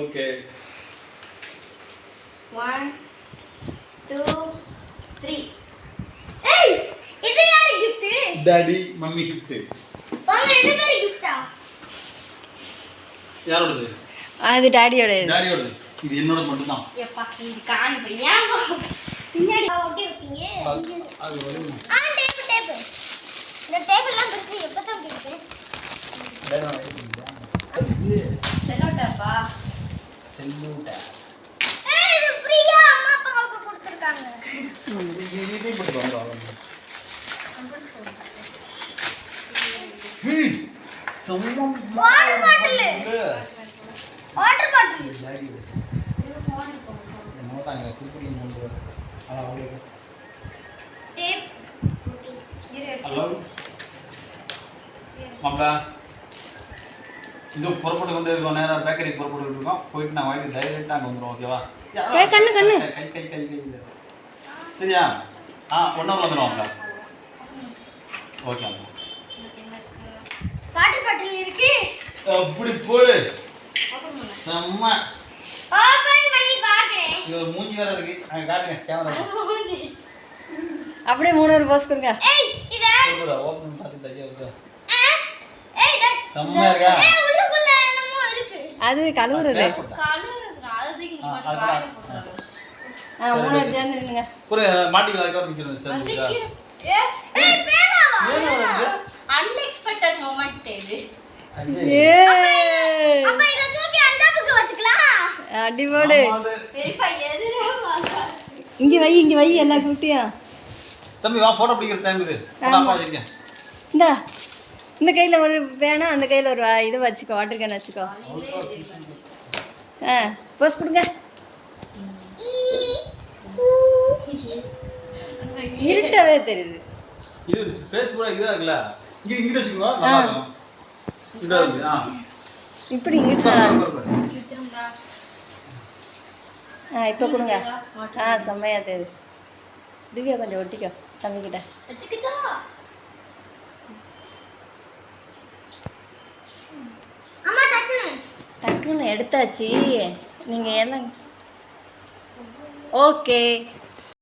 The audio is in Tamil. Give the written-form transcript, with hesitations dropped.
ஓகே 1 2 3 ஏய் இது யாரு gift டாடி மம்மி gift வாங்க ரெண்டு பேரும் gift-ஆ யாரோடது அது டாடியோடது டாடியோடது இது என்னோட மட்டும் தான் ஏப்பா இது காணி பையன் பின்னாடி ஒட்டி வச்சீங்க அது வரும் டேப் இந்த டேபிள்லாம் பிரிச்சு எப்போ தான் பிரிப்பேன் செல்லோட்டாப்பா செல்லூட்டா ஏய் இது ஃப்ரீயா அம்மா அப்பாவுக்கு கொடுத்திருக்காங்க இது போட்டு வாங்க சம்மம் வாட்டர் பாட்டில் டாடி என்னோ தாங்க குடிக்குடி மூணு அத அப்படியே டேப் ஹலோ மாப்ள இது புறப்பட்டு கொண்டு இருக்கோம் நேராக பேக்கரிக்கு புறப்பட்டு இருக்கோம் போயிட்டு நான் வாங்கிட்டு டைரெக்டாக அங்கே வந்துடும் ஓகேவா கண்ணு கண்ணு கை சரியா ஒன் ஹவர் வந்துடும் மாப்ள ஓகே மாப்ள வாட்டர் பாட்டில் இருக்கு அப்படி போடு செம்ம ஓபன் பண்ணி பார்க்கறேன் இது மூஞ்சி வேற இருக்கு காட்டுங்க கேமரா அப்படியே 3 போஸ் கொடுங்க ஏய் இத ஓபன் பண்ணி பார்த்துட்டு ஐயா ஏய் டக் செம்ம இருக்கா ஏய் உள்ளுக்குள்ள என்னமோ இருக்கு அது கழுவுறது கழுவுறதுடா அது தூக்கி நீ மட்டும் வாட்டர் போடு 3 சேர்ந்துருங்க ஒரு மாட்டிக்கலாம் அதுக்கு நிக்கிறது சார் ஏய் பேனாவா வேணும் அன்எக்ஸ்பெக்டட் மொமெண்ட் இது ஏய் அப்ப இத தூக்கி அண்டாப்புக்கு வச்சுக்கலாம் அடிபோடு பெரியப்பா எதிரே வாங்க இங்க வை எல்லா குட்டியும் தம்பி வா போட்டோ பிடிக்கிற டைம் இது அப்பா வச்சிருக்கேன் இந்த கையில ஒரு வேணா அந்த கையில ஒரு இது வச்சுக்கோ வாட்டர் கேன் வச்சுக்கோ போஸ் கொடுங்க இருட்டவே தெரியுது இது ஃபேஸ் பூரா இதா இருக்குல்ல இங்க வச்சுக்கோ நல்லா இருக்கும் இதா இருக்கு இப்படி இருட்டா இப்போ கொடுங்க செம்மையா தெரியுது திவ்யா கொஞ்சம் ஒட்டிக்கோ தம்பிக்கிட்ட வச்சுக்கிட்டா அம்மா டக்குன்னு எடுத்தாச்சு நீங்கள் என்ன ஓகே